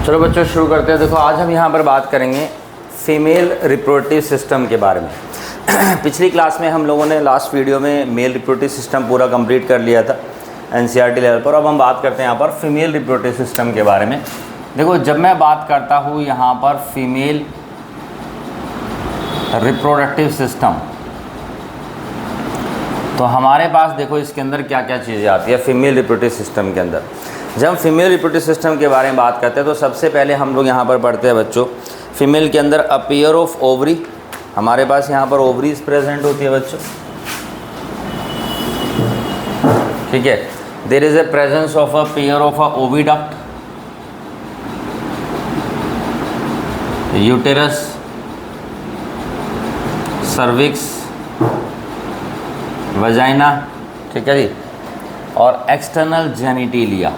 चलो बच्चों शुरू करते हैं। देखो आज हम यहाँ पर बात करेंगे फीमेल रिप्रोडक्टिव सिस्टम के बारे में। पिछली क्लास में हम लोगों ने लास्ट वीडियो में मेल रिप्रोडक्टिव सिस्टम पूरा कंप्लीट कर लिया था एनसीईआरटी लेवल पर। अब हम बात करते हैं यहाँ पर फीमेल रिप्रोडक्टिव सिस्टम के बारे में। देखो जब मैं बात करता हूँ यहाँ पर फीमेल रिप्रोडक्टिव सिस्टम, तो हमारे पास देखो इसके अंदर क्या क्या चीज़ें आती है फीमेल रिप्रोडक्टिव सिस्टम के अंदर। जब हम फीमेल रिप्रोडक्टिव सिस्टम के बारे में बात करते हैं तो सबसे पहले हम लोग यहाँ पर पढ़ते हैं बच्चों फीमेल के अंदर अपीयर ऑफ ओवरी। हमारे पास यहाँ पर ओवरीज प्रेजेंट होती है बच्चों, ठीक है। There is a presence of a pair of a oviduct, uterus, cervix, vagina, ठीक है जी, और एक्सटर्नल जेनिटेलिया।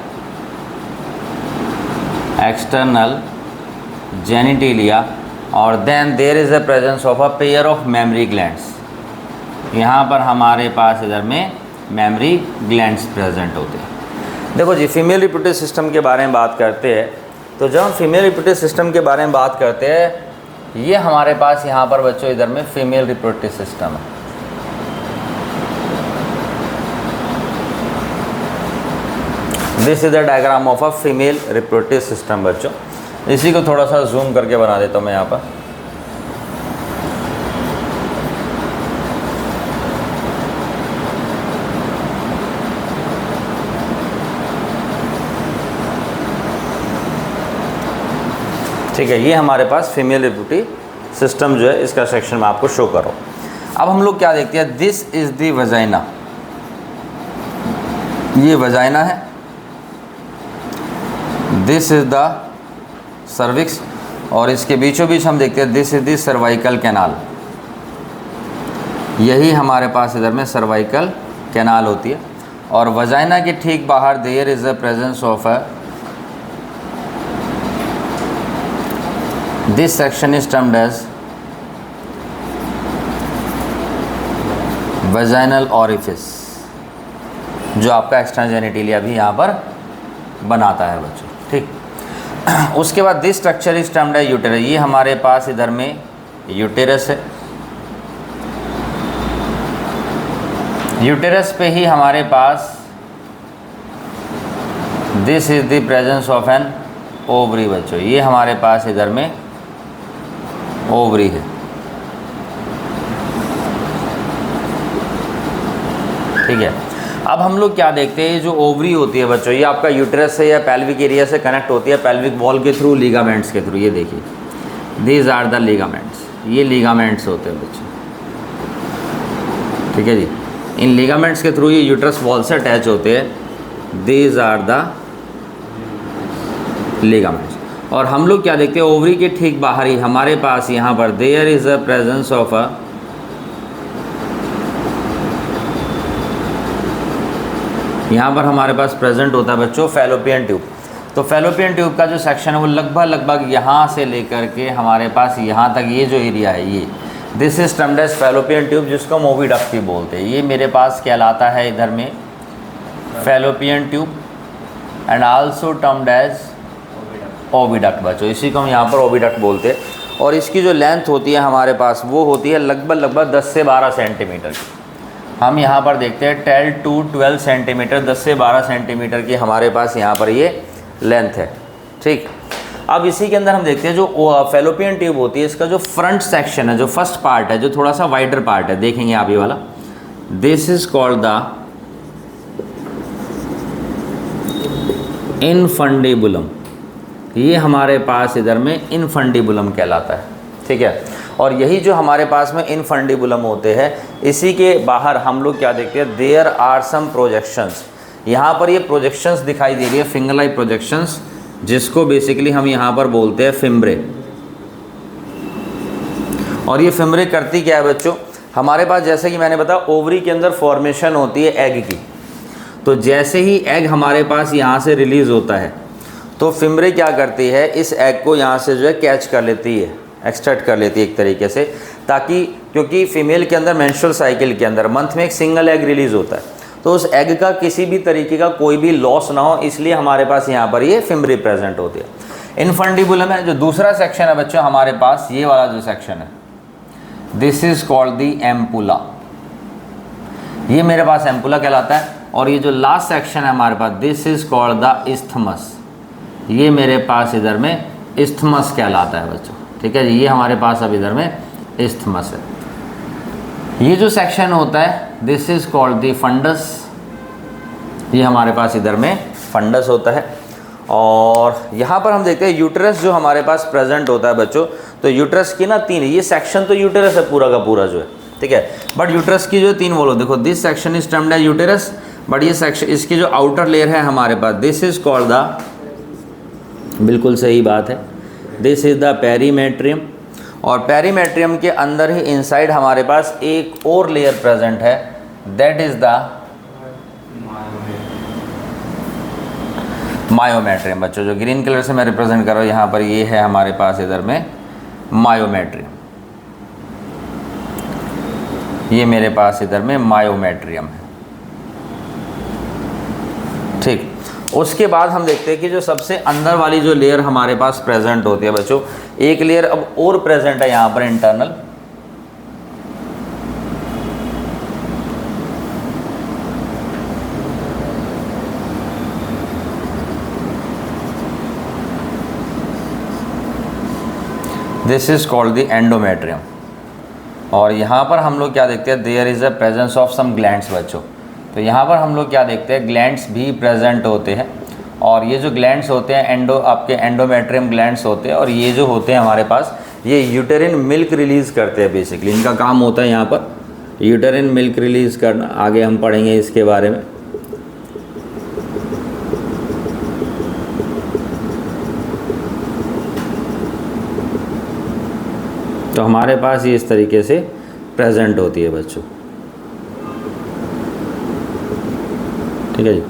एक्सटर्नल जेनिटेलिया और then there is the presence of a pair of mammary glands. यहाँ पर हमारे पास इधर में मेमरी ग्लैंड्स प्रेजेंट होते हैं। देखो जी फीमेल रिप्रोडक्टिव सिस्टम के बारे में बात करते हैं तो जब हम फीमेल रिप्रोडक्टिव सिस्टम के बारे में बात करते हैं, ये हमारे पास यहाँ पर बच्चों इधर में फीमेल रिप्रोडक्टिव सिस्टम है। This is the diagram of a female reproductive system बच्चों। इसी को थोड़ा सा जूम करके बना देता हूँ मैं यहाँ पर। ठीक है, ये हमारे पास फीमेल रिप्रोडक्टिव सिस्टम जो है इसका सेक्शन में आपको शो करो। अब हम लोग क्या देखते हैं, दिस इज द वजाइना। ये वजाइना है, दिस इज द सर्विक्स, और इसके बीचों बीच हम देखते हैं this is the cervical canal. यही हमारे पास इधर में सर्वाइकल कैनाल होती है। और वजाइना के ठीक बाहर there is the presence of a this section is termed as vaginal orifice, जो आपका एक्सटर्नल जेनिटेलिया भी यहाँ पर बनाता है बच्चों, ठीक। उसके बाद दिस स्ट्रक्चर इज टर्म्ड है यूटेरस। ये हमारे पास इधर में यूटेरस है। यूटेरस पे ही हमारे पास this is the presence of an ovary बच्चों। ये हमारे पास इधर में ओवरी है, ठीक है। अब हम लोग क्या देखते हैं, जो ओवरी होती है बच्चों ये आपका यूटेरस से या पेल्विक एरिया से कनेक्ट होती है पेल्विक वॉल के थ्रू, लिगामेंट्स के थ्रू। ये देखिए दीज आर द लिगामेंट्स, ये लिगामेंट्स होते हैं बच्चों, ठीक है जी। इन लिगामेंट्स के थ्रू ये यूटेरस वॉल से अटैच होते हैं। These are the ligaments. और हम लोग क्या देखते हैं, ओवरी के ठीक बाहर ही हमारे पास यहाँ पर there is a presence of a यहाँ पर हमारे पास प्रेजेंट होता है बच्चों फैलोपियन ट्यूब। तो फैलोपियन ट्यूब का जो सेक्शन है वो लगभग यहाँ से लेकर के हमारे पास यहाँ तक ये जो एरिया है ये this is termed as fallopian tube, जिसको हम ओविडक्ट भी बोलते हैं। ये मेरे पास कहलाता है इधर में fallopian tube and also termed as oviduct बच्चों। इसी को हम यहाँ पर ओविडक्ट बोलते हैं। और इसकी जो लेंथ होती है हमारे पास वो होती है लगभग 10 से 12 सेंटीमीटर की। हम यहाँ पर देखते हैं 10 to 12 सेंटीमीटर, 10 से 12 सेंटीमीटर की हमारे पास यहाँ पर ये लेंथ है, ठीक। अब इसी के अंदर हम देखते हैं जो फैलोपियन ट्यूब होती है इसका जो फ्रंट सेक्शन है, जो फर्स्ट पार्ट है, जो थोड़ा सा वाइडर पार्ट है, देखेंगे आप ये वाला, this is called the infundibulum. ये हमारे पास इधर में इनफंडिबुलम कहलाता है, ठीक है। और यही जो हमारे पास में इनफंडिबुलम होते हैं, इसी के बाहर हम लोग क्या देखते हैं, देयर आर सम प्रोजेक्शंस। यहाँ पर ये प्रोजेक्शंस दिखाई दे रही है, फिंगर लाइक प्रोजेक्शंस, जिसको बेसिकली हम यहाँ पर बोलते हैं फिम्ब्रे। और ये फिम्ब्रे करती क्या है बच्चों, हमारे पास जैसे कि मैंने बताया ओवरी के अंदर फॉर्मेशन होती है एग की। तो जैसे ही एग हमारे पास यहाँ से रिलीज़ होता है तो फिम्ब्रे क्या करती है, इस एग को यहाँ से जो है कैच कर लेती है, एक्सट्रैक्ट कर लेती है एक तरीके से, ताकि क्योंकि फीमेल के अंदर मेंस्ट्रुअल साइकिल के अंदर मंथ में एक सिंगल एग रिलीज़ होता है, तो उस एग का किसी भी तरीके का कोई भी लॉस ना हो, इसलिए हमारे पास यहाँ पर ये फिम्ब्री प्रेजेंट होती है। इनफंडिबुलम है जो दूसरा सेक्शन है बच्चों हमारे पास, ये वाला जो सेक्शन है, this is called the ampulla, ये मेरे पास एम्पुला कहलाता है। और ये जो लास्ट सेक्शन है हमारे पास, this is called the isthmus, ये मेरे पास इधर में इस्थमस कहलाता है बच्चों, ठीक है जी। ये हमारे पास अब इधर में इस्थमस है। ये जो सेक्शन होता है this is called the fundus, ये हमारे पास इधर में फंडस होता है। और यहाँ पर हम देखते हैं यूटेरस जो हमारे पास प्रेजेंट होता है बच्चों, तो यूटेरस की ना 3, ये सेक्शन तो यूटेरस है पूरा का पूरा जो है, ठीक है, बट यूटेरस की जो 3 बोलो, देखो this section is termed as uterus, but ये सेक्शन, इसकी जो आउटर लेयर है हमारे पास, दिस इज कॉल्ड द, बिल्कुल सही बात है, दिस इज द पेरीमेट्रियम। और पेरीमेट्रियम के अंदर ही इनसाइड हमारे पास एक और लेयर प्रेजेंट है, दैट इज द मायोमेट्रियम बच्चों, जो ग्रीन कलर से मैं रिप्रेजेंट कर रहा हूँ यहाँ पर, ये है हमारे पास इधर में मायोमेट्रियम, ये मेरे पास इधर में मायोमेट्रियम है, ठीक। उसके बाद हम देखते हैं कि जो सबसे अंदर वाली जो लेयर हमारे पास प्रेजेंट होती है बच्चों, एक लेयर अब और प्रेजेंट है यहाँ पर internal, this is called the endometrium. और यहाँ पर हम लोग क्या देखते हैं, there is a presence of some glands बच्चों, तो यहाँ पर हम लोग क्या देखते हैं, ग्लैंड्स भी प्रेजेंट होते हैं। और ये जो ग्लैंड्स होते हैं आपके एंडोमेट्रियम ग्लैंड्स होते हैं, और ये जो होते हैं हमारे पास, ये यूटेरिन मिल्क रिलीज़ करते हैं, बेसिकली इनका काम होता है यहाँ पर यूटेरिन मिल्क रिलीज़ करना। आगे हम पढ़ेंगे इसके बारे में। तो हमारे पास ये इस तरीके से प्रेजेंट होती है बच्चों, ठीक है जी।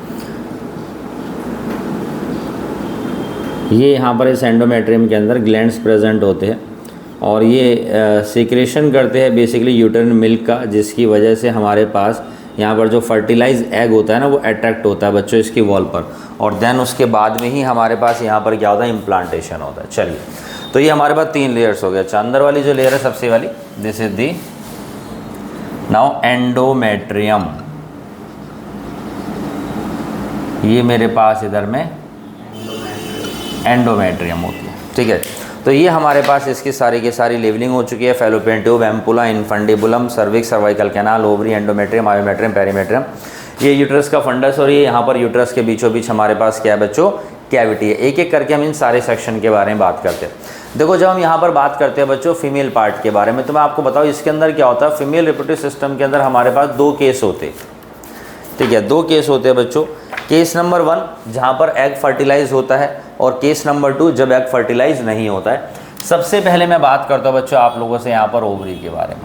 ये यहाँ पर इस एंडोमेट्रियम के अंदर ग्लैंड्स प्रेजेंट होते हैं, और ये सीक्रेशन करते हैं बेसिकली यूटेरिन मिल्क का, जिसकी वजह से हमारे पास यहाँ पर जो फर्टिलाइज एग होता है ना, वो अट्रैक्ट होता है बच्चों इसकी वॉल पर, और देन उसके बाद में ही हमारे पास यहाँ पर क्या होता है, इम्प्लांटेशन होता है। चलिए, तो ये हमारे पास 3 लेयर्स हो गए। अच्छा, अंदर वाली जो लेयर है सबसे वाली, this is the now endometrium, ये मेरे पास इधर में एंडोमेट्रियम होती है, ठीक है। तो ये हमारे पास इसकी सारी की सारी लेवलिंग हो चुकी है, fallopian tube, ampulla, infundibulum, cervix, cervical canal, ovary, endometrium, myometrium, perimetrium, ये यूट्रस का फंडस, और ये यहाँ पर यूट्रस के बीचों बीच हमारे पास क्या है बच्चों, कैविटी है। एक एक करके हम इन सारे सेक्शन के बारे में बात करते हैं। देखो, जब हम यहाँ पर बात करते हैं बच्चों फीमेल पार्ट के बारे में, तो मैं आपको बताऊँ इसके अंदर क्या होता है। फीमेल रिप्रोडक्टिव सिस्टम के अंदर हमारे पास 2 केस होते हैं, ठीक है, 2 केस होते हैं बच्चों। केस नंबर 1 जहाँ पर एग फर्टिलाइज होता है, और केस नंबर 2 जब एग फर्टिलाइज नहीं होता है। सबसे पहले मैं बात करता हूँ बच्चों आप लोगों से यहाँ पर ओवरी के बारे में।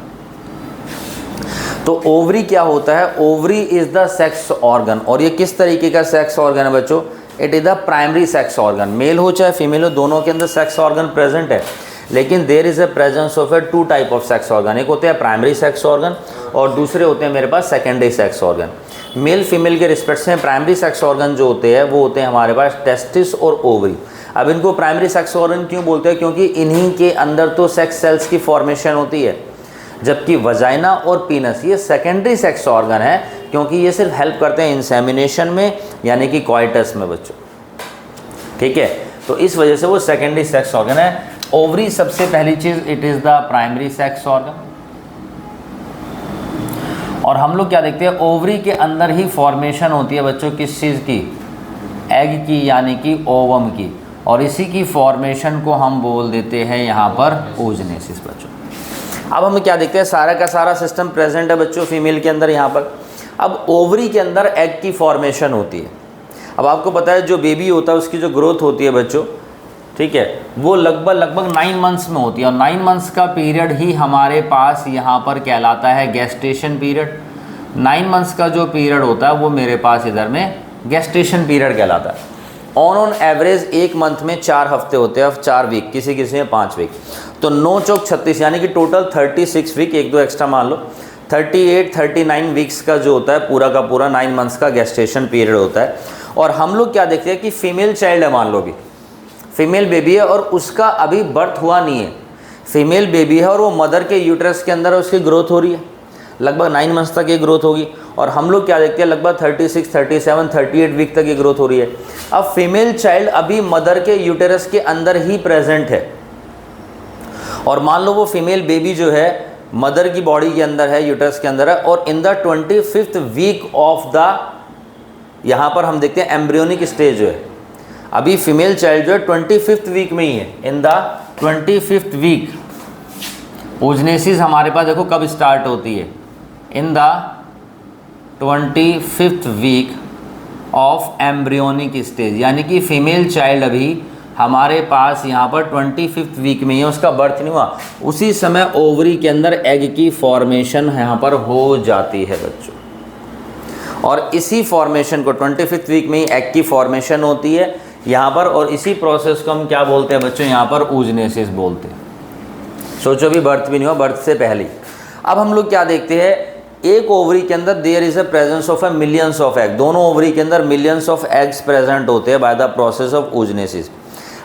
तो ओवरी क्या होता है, ovary is the sex organ, और ये किस तरीके का सेक्स ऑर्गन है बच्चों, it is the primary sex organ. Male हो चाहे फीमेल हो, दोनों के अंदर सेक्स ऑर्गन प्रेजेंट है, लेकिन there is a presence of a 2 type of sex organ. एक होते हैं प्राइमरी सेक्स ऑर्गन, और दूसरे होते हैं मेरे पास secondary sex organ. Male female के रिस्पेक्ट से प्राइमरी सेक्स ऑर्गन जो होते हैं वो होते हैं हमारे पास टेस्टिस और ओवरी। अब इनको प्राइमरी सेक्स ऑर्गन क्यों बोलते हैं, क्योंकि इन्हीं के अंदर तो सेक्स सेल्स की फॉर्मेशन होती है, जबकि वजाइना और पीनस ये सेकेंडरी सेक्स ऑर्गन है, क्योंकि ये सिर्फ हेल्प करते हैं इंसेमिनेशन में, यानी कि कॉइटस में बच्चों, ठीक है। तो इस वजह से वो सेकेंडरी सेक्स ऑर्गन है। ओवरी सबसे पहली चीज़, it is the primary sex organ. और हम लोग क्या देखते हैं, ओवरी के अंदर ही फॉर्मेशन होती है बच्चों किस चीज़ की, एग की, यानी कि ओवम की, और इसी की फॉर्मेशन को हम बोल देते हैं यहाँ पर ओजनेसिस बच्चों। अब हम क्या देखते हैं, सारा का सारा सिस्टम प्रेजेंट है बच्चों फीमेल के अंदर यहाँ पर। अब ओवरी के अंदर एग की फॉर्मेशन होती है। अब आपको पता है जो बेबी होता है उसकी जो ग्रोथ होती है बच्चों, ठीक है, वो लगभग 9 मंथ्स में होती है, और 9 मंथ्स का पीरियड ही हमारे पास यहाँ पर कहलाता है गेस्टेशन पीरियड। 9 मंथ्स का जो पीरियड होता है वो मेरे पास इधर में गेस्टेशन पीरियड कहलाता है। ऑन एवरेज 1 मंथ में 4 हफ्ते होते हैं, 4 वीक, किसी किसी में 5 वीक, तो 9 चौक 36, यानी कि टोटल 36 वीक, 1-2 एक्स्ट्रा मान लो, 38-39 वीक्स का जो होता है पूरा का पूरा 9 मंथ्स का गेस्टेशन पीरियड होता है। और हम लोग क्या देखते हैं कि फीमेल चाइल्ड है, मान लो भी फीमेल बेबी है और उसका अभी बर्थ हुआ नहीं है, फीमेल बेबी है और वो मदर के यूट्रस के अंदर उसकी ग्रोथ हो रही है, लगभग 9 मंथ्स तक ये ग्रोथ होगी। और हम लोग क्या देखते हैं, लगभग 36, 37, 38 वीक तक ये ग्रोथ हो रही है। अब फीमेल चाइल्ड अभी मदर के यूटेरस के अंदर ही प्रेजेंट है, और मान लो वो फीमेल बेबी जो है मदर की बॉडी के अंदर है, यूटेरस के अंदर है, और in the 25th week of the, यहाँ पर हम देखते हैं एम्ब्रियोनिक स्टेज जो है, अभी फीमेल चाइल्ड जो है 25th वीक में ही है। इन द 25th वीक ओजनेसिस हमारे पास देखो कब स्टार्ट होती है, in the 25th week of embryonic stage, यानी कि फीमेल चाइल्ड अभी हमारे पास यहाँ पर 25th वीक में ही है, उसका बर्थ नहीं हुआ, उसी समय ओवरी के अंदर एग की फॉर्मेशन यहाँ पर हो जाती है बच्चों। और इसी फॉर्मेशन को 25th वीक में ही एग की फॉर्मेशन होती है यहाँ पर, और इसी प्रोसेस को हम क्या बोलते हैं बच्चों, यहाँ पर oogenesis बोलते हैं। सोचो भी बर्थ भी नहीं हुआ, बर्थ से पहले। अब हम लोग क्या देखते हैं, एक ओवरी के अंदर there is a presence of a millions of egg, दोनों ओवरी के अंदर मिलियंस ऑफ एग्स प्रेजेंट होते हैं by the process of oogenesis।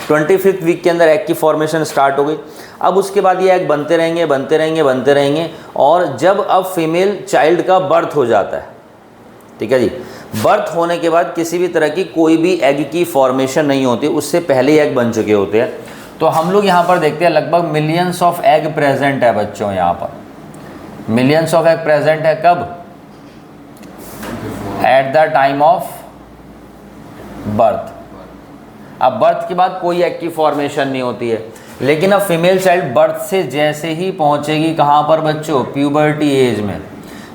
25th week के अंदर एग की फॉर्मेशन स्टार्ट हो गई। अब उसके बाद ये एग बनते रहेंगे बनते रहेंगे बनते रहेंगे, और जब अब फीमेल चाइल्ड का बर्थ हो जाता है, ठीक है जी, बर्थ होने के बाद किसी भी तरह की कोई भी एग की फॉर्मेशन नहीं होती, उससे पहले एग बन चुके होते हैं। तो हम लोग यहाँ पर देखते हैं लगभग मिलियंस ऑफ एग प्रेजेंट है बच्चों, यहाँ पर मिलियंस ऑफ एग प्रेजेंट है कब, at the time of birth. अब बर्थ के बाद कोई एग की फॉर्मेशन नहीं होती है, लेकिन अब फीमेल चाइल्ड बर्थ से जैसे ही पहुंचेगी कहाँ पर बच्चों, प्यूबर्टी एज में।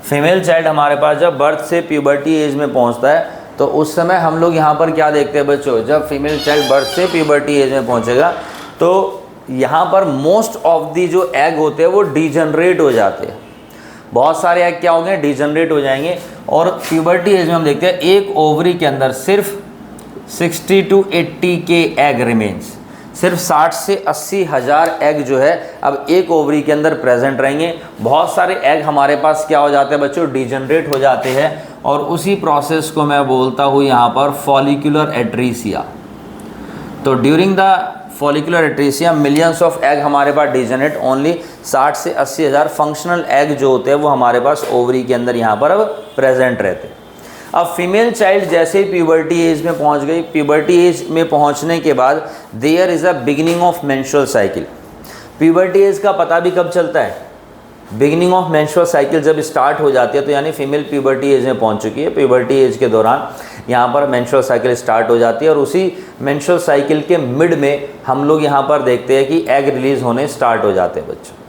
फीमेल चाइल्ड हमारे पास जब बर्थ से प्यूबर्टी एज में पहुंचता है, तो उस समय हम लोग यहाँ पर क्या देखते हैं बच्चों, जब फीमेल चाइल्ड बर्थ से प्यूबर्टी एज में पहुंचेगा तो यहाँ पर मोस्ट ऑफ दी जो एग होते हैं वो डिजनरेट हो जाते हैं। बहुत सारे एग क्या होंगे, डिजनरेट हो जाएंगे। और प्यूबर्टी एज में हम देखते हैं एक ओवरी के अंदर सिर्फ 60 to 80 के एग रिमेन्स, सिर्फ 60 से 80 हज़ार एग जो है अब एक ओवरी के अंदर प्रेजेंट रहेंगे। बहुत सारे एग हमारे पास क्या हो जाते हैं बच्चों, डिजनरेट हो जाते हैं, और उसी प्रोसेस को मैं बोलता हूँ यहाँ पर फॉलिकुलर एट्रीसिया। तो during the follicular atresia millions of egg हमारे पास डिजनरेट, ओनली 60 से 80 हज़ार फंक्शनल एग जो होते हैं वो हमारे पास ओवरी के अंदर यहाँ पर अब प्रेजेंट रहते हैं। अब फीमेल चाइल्ड जैसे ही प्यूबर्टी एज में पहुंच गई, प्यूबर्टी एज में पहुंचने के बाद there is a beginning of menstrual cycle. Puberty age का पता भी कब चलता है, बिगिनिंग ऑफ मेंस्ट्रुअल साइकिल जब स्टार्ट हो जाती है, तो यानी फीमेल प्यूबर्टी एज में पहुंच चुकी है। प्यूबर्टी एज के दौरान यहाँ पर मेंस्ट्रुअल साइकिल स्टार्ट हो जाती है, और उसी मेंस्ट्रुअल साइकिल के मिड में हम लोग यहाँ पर देखते हैं कि एग रिलीज होने स्टार्ट हो जाते हैं बच्चों।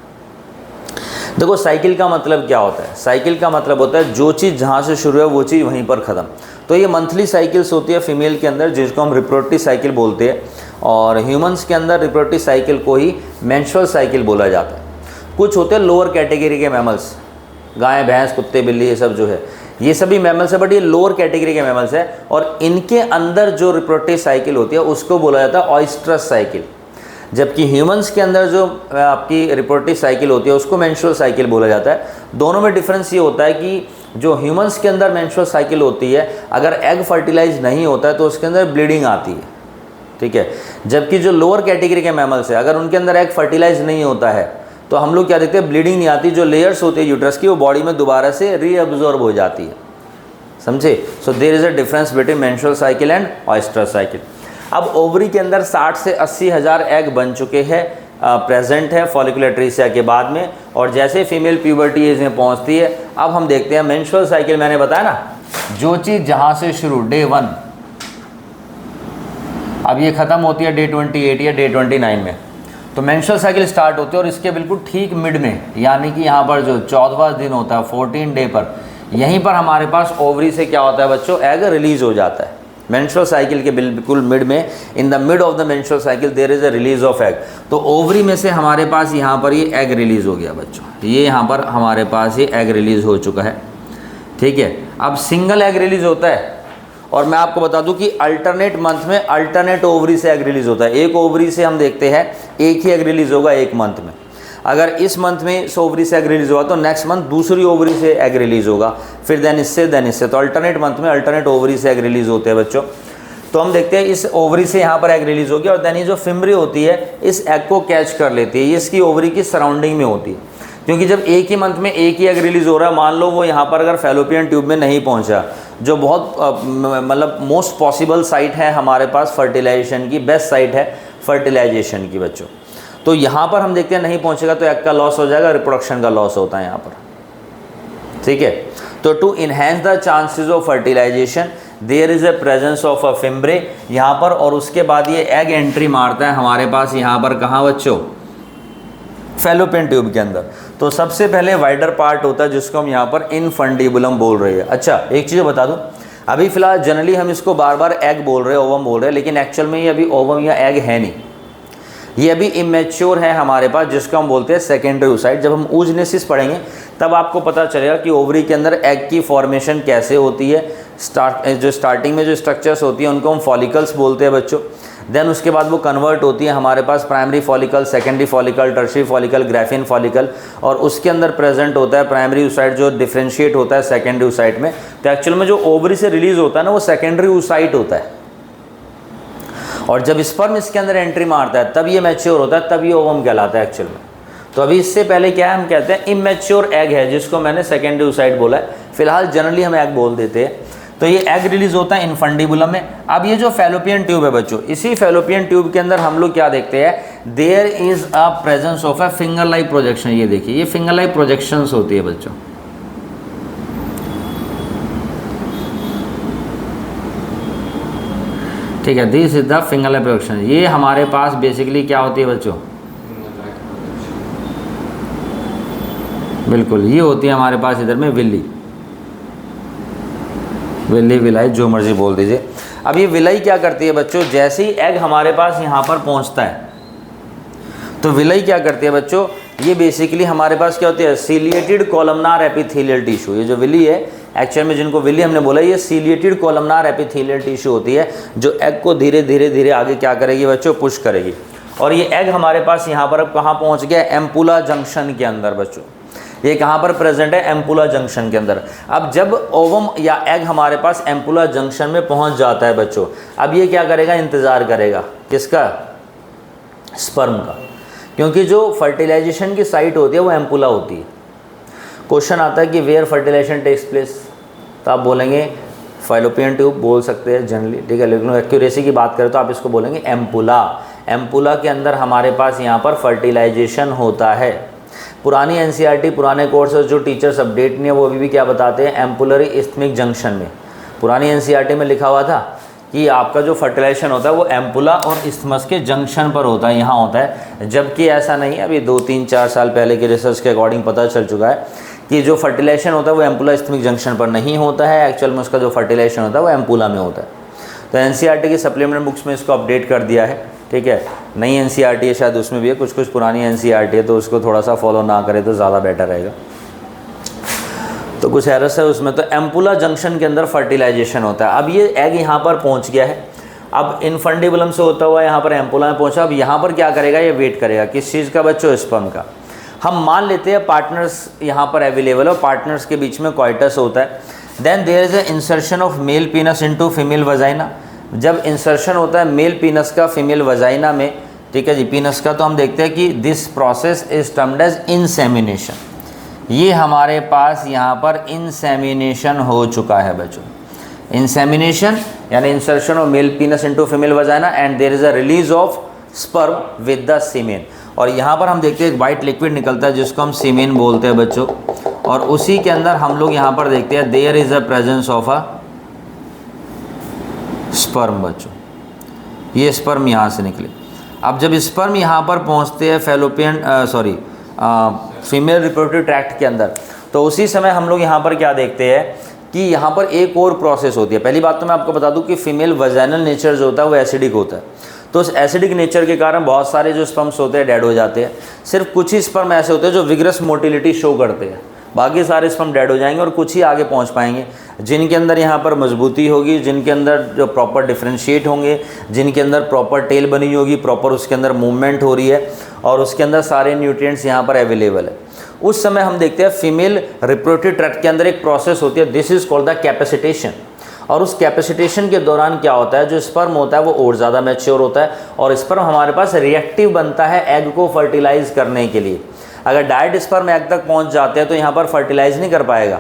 देखो साइकिल का मतलब क्या होता है, साइकिल का मतलब होता है जो चीज़ जहाँ से शुरू है वो चीज़ वहीं पर ख़त्म। तो ये मंथली साइकिल्स होती है फीमेल के अंदर, जिसको हम रिप्रोडक्टिव साइकिल बोलते हैं, और ह्यूमंस के अंदर रिप्रोडक्टिव साइकिल को ही मेंस्ट्रुअल साइकिल बोला जाता है। कुछ होते हैं लोअर कैटेगरी के मैमल्स, गाय भैंस कुत्ते बिल्ली ये सब जो है, ये सभी मैमल्स है, बट ये लोअर कैटेगरी के मैमल्स है, और इनके अंदर जो रिप्रोडक्टिव साइकिल होती है उसको बोला जाता है ऑयस्ट्रस साइकिल। जबकि ह्यूमंस के अंदर जो आपकी रिप्रोडक्टिव साइकिल होती है उसको मेंस्ट्रुअल साइकिल बोला जाता है। दोनों में डिफरेंस ये होता है कि जो ह्यूमंस के अंदर मेंस्ट्रुअल साइकिल होती है, अगर एग फर्टिलाइज नहीं होता है तो उसके अंदर ब्लीडिंग आती है, ठीक है। जबकि जो लोअर कैटेगरी के मैमल्स है, अगर उनके अंदर एग फर्टिलाइज नहीं होता है तो हम लोग क्या देखते हैं, ब्लीडिंग नहीं आती, जो लेयर्स होती है यूट्रस की वो बॉडी में दोबारा से रीअब्जॉर्ब हो जाती है, समझे। So there is a difference between menstrual cycle and oestrus cycle. अब ओवरी के अंदर 60 से 80 हज़ार एग बन चुके हैं, प्रेजेंट है फॉलिकुलर एट्रीसिया के बाद में, और जैसे फीमेल प्यूबर्टी एज में पहुंचती है, अब हम देखते हैं मेंस्ट्रुअल साइकिल। मैंने बताया ना, जो चीज़ जहां से शुरू डे 1, अब ये ख़त्म होती है डे 28 या डे 29 में, तो मेंस्ट्रुअल साइकिल स्टार्ट होती है, और इसके बिल्कुल ठीक मिड में, यानी कि यहाँ पर जो 14वां दिन होता है 14 डे पर, यहीं पर हमारे पास ओवरी से क्या होता है बच्चों, एग रिलीज हो जाता है। मेंस्ट्रुअल साइकिल के बिल्कुल मिड में, in the mid of the menstrual cycle there is a release of egg. तो ओवरी में से हमारे पास यहाँ पर ये एग रिलीज़ हो गया बच्चों, ये यहाँ पर हमारे पास ये एग रिलीज़ हो चुका है, ठीक है। अब सिंगल एग रिलीज़ होता है, और मैं आपको बता दूं कि अल्टरनेट मंथ में अल्टरनेट ओवरी से एग रिलीज़ होता है। एक ओवरी से हम देखते हैं एक ही एग रिलीज़ होगा एक मंथ में। अगर इस मंथ में ओवरी से एग रिलीज़ हुआ तो नेक्स्ट मंथ दूसरी ओवरी से एग रिलीज़ होगा, फिर देन इससे। तो अल्टरनेट मंथ में अल्टरनेट ओवरी से एग रिलीज़ होते हैं बच्चों। तो हम देखते हैं इस ओवरी से यहाँ पर एग रिलीज होगी और देन ये जो फिमरी होती है इस एग को कैच कर लेती है, ये इसकी ओवरी की सराउंडिंग में होती है। क्योंकि जब एक ही मंथ में एक ही एग रिलीज हो रहा है, मान लो वो यहाँ पर अगर फैलोपियन ट्यूब में नहीं पहुँचा, जो बहुत मतलब मोस्ट पॉसिबल साइट है हमारे पास फर्टिलाइजेशन की, बेस्ट साइट है फर्टिलाइजेशन की बच्चों, तो यहाँ पर हम देखते हैं नहीं पहुँचेगा तो एग का लॉस हो जाएगा, रिप्रोडक्शन का लॉस होता है यहाँ पर, ठीक है। तो to enhance the chances of fertilization there is a presence of a fimbriae यहाँ पर, और उसके बाद ये एग एंट्री मारता है हमारे पास यहाँ पर, कहाँ बच्चों, फैलोपियन ट्यूब के अंदर। तो सबसे पहले वाइडर पार्ट होता है जिसको हम यहाँ पर इनफंडिबुलम बोल रहे हैं। अच्छा एक चीज़ बता दूँ, अभी फिलहाल जनरली हम इसको बार बार एग बोल रहे हैं, ओवम बोल रहे हैं, लेकिन एक्चुअल में ये अभी ओवम या एग है नहीं, ये अभी इमेच्योर है हमारे पास, जिसको हम बोलते हैं सेकेंडरी oocyte। जब हम oogenesis पढ़ेंगे तब आपको पता चलेगा कि ओवरी के अंदर एग की फॉर्मेशन कैसे होती है। जो स्टार्टिंग में जो स्ट्रक्चर्स होती हैं उनको हम फॉलिकल्स बोलते हैं बच्चों। देन उसके बाद वो कन्वर्ट होती है हमारे पास primary follicle, secondary follicle, tertiary follicle, graafian follicle, और उसके अंदर प्रेजेंट होता है प्राइमरी oocyte जो डिफ्रेंशिएट होता है सेकेंडरी oocyte में। तो एक्चुअल में जो ओवरी से रिलीज होता है ना वो सेकेंडरी oocyte होता है, और जब स्पर्म इसके अंदर एंट्री मारता है तब ये मैच्योर होता है, तब ये ओवम कहलाता है एक्चुअल में। तो अभी इससे पहले क्या है, हम कहते हैं इमेच्योर एग है, जिसको मैंने सेकेंडरी oocyte बोला है, फिलहाल जनरली हम एग बोल देते हैं। तो ये एग रिलीज होता है इनफंडिबुलम में। अब ये जो फैलोपियन ट्यूब है बच्चों, इसी फैलोपियन ट्यूब के अंदर हम लोग क्या देखते हैं, there is a presence of a finger like projection. ये देखिए, ये फिंगर लाइक प्रोजेक्शंस होती है बच्चों, ठीक है, this is the finger like projection. ये हमारे पास बेसिकली क्या होती है बच्चों, बिल्कुल ये होती है हमारे पास इधर में विली, विली, विलाई, जो मर्जी बोल दीजिए। अब ये विलाई क्या करती है बच्चों, जैसे ही एग हमारे पास यहाँ पर पहुँचता है तो विलाई क्या करती है बच्चों, ये बेसिकली हमारे पास क्या होती है, सीलिएटेड कॉलमनार एपिथेलियल टिश्यू। ये जो विली है एक्चुअल में जिनको विली हमने बोला, ये सीलिएटेड कॉलमनार एपिथेलियल टिश्यू होती है जो एग को धीरे धीरे धीरे आगे क्या करेगी बच्चों, पुश करेगी। और ये एग हमारे पास यहाँ पर अब कहाँ पहुँच गया, एम्पुला जंक्शन के अंदर बच्चों। ये कहाँ पर प्रेजेंट है, एम्पुला जंक्शन के अंदर। अब जब ओवम या एग हमारे पास एम्पुला जंक्शन में पहुँच जाता है बच्चों, अब ये क्या करेगा, इंतज़ार करेगा किसका, स्पर्म का, क्योंकि जो फर्टिलाइजेशन की साइट होती है वो एम्पुला होती है। क्वेश्चन आता है कि वेयर फर्टिलाइजेशन टेक्स प्लेस, तो आप बोलेंगे फैलोपियन ट्यूब बोल सकते हैं जनरली, ठीक है, लेकिन एक्यूरेसी की बात करें तो आप इसको बोलेंगे एम्पुला। एम्पुला के अंदर हमारे पास यहाँ पर फर्टिलाइजेशन होता है। पुरानी एनसीईआरटी, पुराने कोर्सेज जो टीचर्स अपडेट नहीं है वो अभी भी क्या बताते हैं, एम्पुलरी इस्थमिक जंक्शन में। पुरानी एनसीईआरटी में लिखा हुआ था कि आपका जो फर्टिलाइजेशन होता है वो एम्पुला और इस्थमस के जंक्शन पर होता है, यहाँ होता है, जबकि ऐसा नहीं है। अभी 2-3-4 साल पहले के रिसर्च के अकॉर्डिंग पता चल चुका है कि जो फर्टिलाइजेशन होता है वो एम्पुला इस्थमिक जंक्शन पर नहीं होता है, एक्चुअल में उसका जो फर्टिलाइजेशन होता है वो एम्पुला में होता है। तो एनसीईआरटी की सप्लीमेंट बुक्स में इसको अपडेट कर दिया है, ठीक है। नई एनसीईआरटी है शायद उसमें भी है, कुछ कुछ पुरानी एनसीईआरटी है, तो उसको थोड़ा सा फॉलो ना करें तो ज़्यादा बेटर रहेगा। तो कुछ एरर्स है उसमें। तो एम्पुला जंक्शन के अंदर फर्टिलाइजेशन होता है। अब ये एग यहाँ पर पहुँच गया है, अब इनफंडिबुलम से होता हुआ यहाँ पर एम्पुला में पहुँचा। अब यहाँ पर क्या करेगा, ये वेट करेगा किस चीज़ का बच्चों, स्पर्म का। हम मान लेते हैं पार्टनर्स यहाँ पर अवेलेबल है, पार्टनर्स के बीच में कॉइटस होता है। Then there is a insertion of male penis into female vagina. जब इंसर्शन होता है मेल पीनस का फीमेल वजाइना में, ठीक है जी, पीनस का, तो हम देखते हैं कि this process is termed as insemination. ये हमारे पास यहाँ पर इंसेमिनेशन हो चुका है बच्चों। इंसेमिनेशन यानी insertion of male penis into female vagina and there is a release of sperm with the semen. और यहाँ पर हम देखते हैं एक वाइट लिक्विड निकलता है जिसको हम सीमेन बोलते हैं बच्चों, और उसी के अंदर हम लोग यहाँ पर देखते हैं there is a presence of a sperm बच्चों। ये स्पर्म यहाँ से निकले। अब जब स्पर्म यहाँ पर पहुँचते हैं फैलोपियन फीमेल रिप्रोडक्टिव ट्रैक्ट के अंदर, तो उसी समय हम लोग यहाँ पर क्या देखते हैं कि यहाँ पर एक और प्रोसेस होती है। पहली बात तो मैं आपको बता दूँ कि फीमेल वजाइनल नेचर जो होता है वो एसिडिक होता है, तो उस एसिडिक नेचर के कारण बहुत सारे जो स्पर्म्स होते हैं डेड हो जाते हैं। सिर्फ कुछ ही स्पर्म ऐसे होते हैं जो विग्रस मोटिलिटी शो करते हैं, बाकी सारे स्पर्म डेड हो जाएंगे और कुछ ही आगे पहुंच पाएंगे, जिनके अंदर यहाँ पर मजबूती होगी, जिनके अंदर जो प्रॉपर डिफ्रेंशिएट होंगे, जिनके अंदर प्रॉपर टेल बनी होगी, प्रॉपर उसके अंदर मूवमेंट हो रही है और उसके अंदर सारे न्यूट्रिएंट्स यहाँ पर अवेलेबल है। उस समय हम देखते हैं फीमेल रिप्रोडक्टिव ट्रैक्ट के अंदर एक प्रोसेस होती है, this is called the capacitation. और उस कैपेसिटेशन के दौरान क्या होता है, जो स्पर्म होता है वो और ज़्यादा मैच्योर होता है और स्पर्म हमारे पास रिएक्टिव बनता है एग को फर्टिलाइज करने के लिए। अगर डायरेक्ट स्पर्म एग तक पहुंच जाते हैं तो यहाँ पर फर्टिलाइज नहीं कर पाएगा,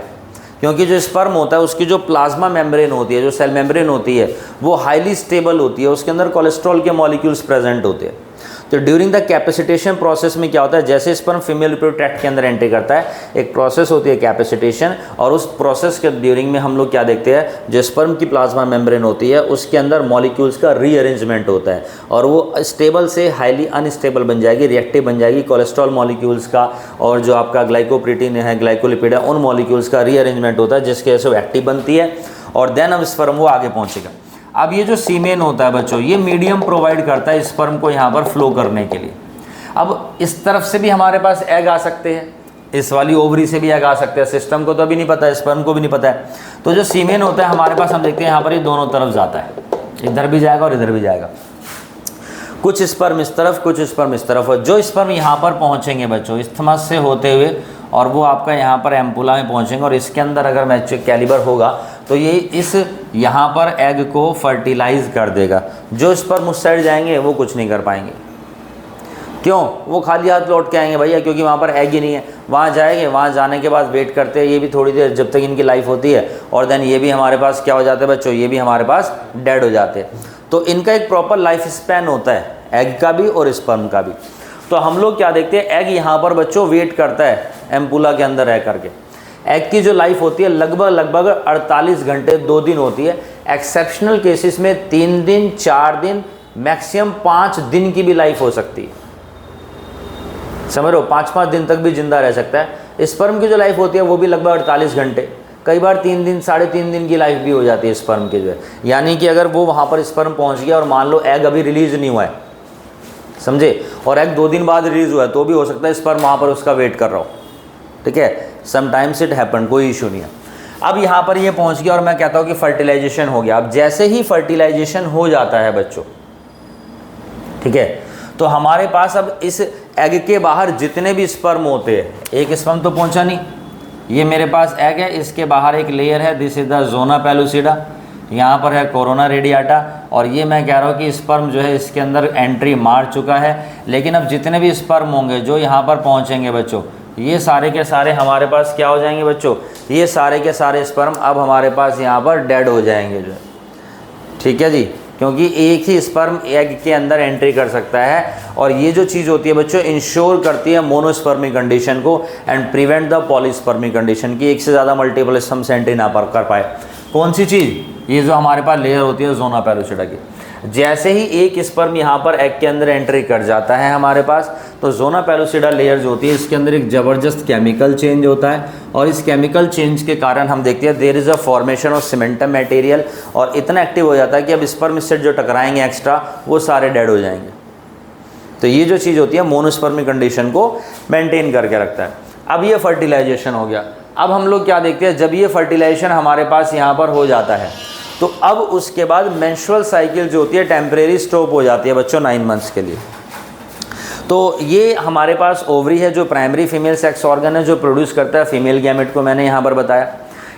क्योंकि जो स्पर्म होता है उसकी जो प्लाज्मा मेम्ब्रेन होती है, जो सेल मेम्ब्रेन होती है, वो हाईली स्टेबल होती है, उसके अंदर कोलेस्ट्रॉल के मॉलिक्यूल्स प्रेजेंट होते हैं। तो ड्यूरिंग द कैपेसिटेशन प्रोसेस में क्या होता है, जैसे स्पर्म फीमेल रिप्रोडक्टिव ट्रैक्ट के अंदर एंट्री करता है, एक प्रोसेस होती है कैपेसिटेशन, और उस प्रोसेस के ड्यूरिंग में हम लोग क्या देखते हैं, जो स्पर्म की प्लाज्मा मेम्ब्रेन होती है उसके अंदर मॉलिक्यूल्स का रीअरेंजमेंट होता है और वो स्टेबल से हाईली अनस्टेबल बन जाएगी, रिएक्टिव बन जाएगी। कोलेस्ट्रॉल मॉलिक्यूल्स का और जो आपका ग्लाइकोप्रोटीन है, ग्लाइकोलिपिड है, उन मॉलिक्यूल्स का रीअरेंजमेंट होता है जिसकी वजह से वो एक्टिव बनती है और देन अब स्पर्म वो आगे पहुँचेगा। अब ये जो सीमेन होता है बच्चों, ये मीडियम प्रोवाइड करता है स्पर्म को यहाँ पर फ्लो करने के लिए। अब इस तरफ से भी हमारे पास एग आ सकते हैं, इस वाली ओवरी से भी एग आ सकते हैं, सिस्टम को तो अभी नहीं पता है, स्पर्म को भी नहीं पता है। तो जो सीमेन होता है हमारे पास, हम देखते हैं यहाँ पर ये दोनों तरफ जाता है, इधर भी जाएगा और इधर भी जाएगा। कुछ स्पर्म इस तरफ, कुछ स्पर्म इस तरफ। और जो स्पर्म यहाँ पर पहुँचेंगे बच्चों इस्थमस से होते हुए और वो आपका यहाँ पर एम्पुला में पहुँचेंगे और इसके अंदर अगर मैच्योर कैलिबर होगा तो ये इस यहाँ पर एग को फर्टिलाइज कर देगा। जो स्पर्म उस साइड जाएंगे वो कुछ नहीं कर पाएंगे, क्यों, वो खाली हाथ लौट के आएंगे भैया, क्योंकि वहाँ पर एग ही नहीं है। वहाँ जाएंगे, वहाँ जाने के बाद वेट करते हैं ये भी थोड़ी देर जब तक इनकी लाइफ होती है, और देन ये भी हमारे पास क्या हो जाते हैं बच्चों, ये भी हमारे पास डेड हो जाते हैं। तो इनका एक प्रॉपर लाइफ स्पैन होता है, एग का भी और स्पर्म का भी। तो हम लोग क्या देखते हैं, एग यहाँ पर बच्चों वेट करता है एम्पुला के अंदर रह करके। एग की जो लाइफ होती है लगभग 48 घंटे 2 दिन होती है। एक्सेप्शनल केसेस में 3 दिन 4 दिन मैक्सिमम 5 दिन की भी लाइफ हो सकती है, समझ लो, 5-5 दिन तक भी जिंदा रह सकता है। स्पर्म की जो लाइफ होती है वो भी लगभग 48 घंटे, कई बार 3 दिन 3.5 दिन की लाइफ भी हो जाती है स्पर्म की जो है। यानी कि अगर वो वहाँ पर स्पर्म पहुँच गया और मान लो एग अभी रिलीज नहीं हुआ है, समझे, और एग 2 दिन बाद रिलीज हुआ है, तो भी हो सकता है स्पर्म वहाँ पर उसका वेट कर रहा हो, ठीक है। समटाइम्स इट हैपन, कोई इशू नहीं है। अब यहाँ पर ये पहुँच गया और मैं कहता हूँ कि फर्टिलाइजेशन हो गया। अब जैसे ही फर्टिलाइजेशन हो जाता है बच्चों, ठीक है, तो हमारे पास अब इस एग के बाहर जितने भी स्पर्म होते हैं, एक स्पर्म तो पहुँचा नहीं, ये मेरे पास एग है, इसके बाहर एक लेयर है, this is the zona pellucida, यहाँ पर है कोरोना रेडियाटा, और ये मैं कह रहा हूँ कि स्पर्म जो है इसके अंदर एंट्री मार चुका है। लेकिन अब जितने भी स्पर्म होंगे जो यहाँ पर पहुँचेंगे बच्चों, ये सारे के सारे हमारे पास क्या हो जाएंगे बच्चों, ये सारे के सारे स्पर्म अब हमारे पास यहाँ पर डेड हो जाएंगे जो है, ठीक है जी, क्योंकि एक ही स्पर्म एग के अंदर एंट्री कर सकता है। और ये जो चीज़ होती है बच्चों इंश्योर करती है मोनोस्पर्मी कंडीशन को and prevent the polyspermy condition की, एक से ज़्यादा मल्टीपल स्पर्म से एंट्री ना कर पाए। कौन सी चीज़, ये जो हमारे पास लेयर होती है जोना पेलुसिडा की। जैसे ही एक स्पर्म यहाँ पर एग के अंदर एंट्री कर जाता है हमारे पास, तो जोना पेलुसिडा लेयर जो होती है इसके अंदर एक ज़बरदस्त केमिकल चेंज होता है, और इस केमिकल चेंज के कारण हम देखते हैं there is a formation of cementum material, और इतना एक्टिव हो जाता है कि अब स्पर्म इससे जो टकराएंगे एक्स्ट्रा वो सारे डेड हो जाएंगे। तो ये जो चीज़ होती है मोनोस्पर्मी कंडीशन को मेंटेन करके रखता है। अब ये फर्टिलाइजेशन हो गया। अब हम लोग क्या देखते हैं, जब ये फर्टिलाइजेशन हमारे पास यहाँ पर हो जाता है तो अब उसके बाद मेंस्ट्रुअल साइकिल जो होती है टेम्परेरी स्टॉप हो जाती है बच्चों 9 मंथ्स के लिए। तो ये हमारे पास ओवरी है जो प्राइमरी फीमेल सेक्स ऑर्गन है, जो प्रोड्यूस करता है फीमेल गैमेट को, मैंने यहाँ पर बताया।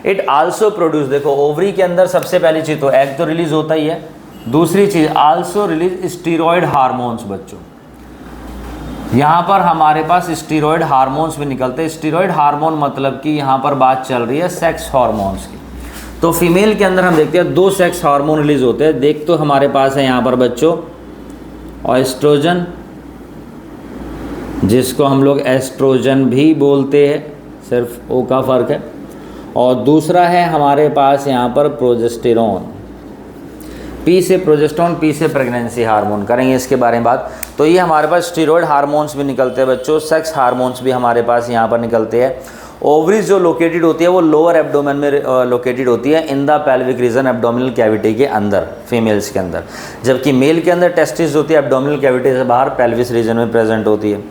इट आल्सो प्रोड्यूस, देखो ओवरी के अंदर सबसे पहली चीज़ तो एग तो रिलीज होता ही है, दूसरी चीज़ आल्सो रिलीज स्टीरॉयड हार्मोन्स बच्चों। यहाँ पर हमारे पास स्टीरॉयड हार्मोन्स भी निकलते हैं। स्टीरॉयड हार्मोन मतलब कि यहाँ पर बात चल रही है सेक्स हार्मोन्स की। तो फीमेल के अंदर हम देखते हैं 2 सेक्स हार्मोन रिलीज होते हैं। देख तो हमारे पास है यहाँ पर बच्चों एस्ट्रोजन, जिसको हम लोग एस्ट्रोजन भी बोलते हैं, सिर्फ ओ का फ़र्क है, और दूसरा है हमारे पास यहाँ पर प्रोजेस्टेरॉन। पी से प्रोजेस्टेरॉन, पी से प्रेगनेंसी हार्मोन, करेंगे इसके बारे में बात। तो ये हमारे पास स्टीरॉयड हार्मोन्स भी निकलते हैं बच्चों, सेक्स हार्मोन्स भी हमारे पास यहाँ पर निकलते हैं। ओवरीज जो लोकेटेड होती है वो लोअर एब्डोमेन में लोकेटेड होती है, in the pelvic region abdominal cavity के अंदर, फीमेल्स के अंदर, जबकि मेल के अंदर टेस्टिस होती है एब्डोमिनल कैविटी से बाहर पेल्विस रीजन में प्रेजेंट होती है।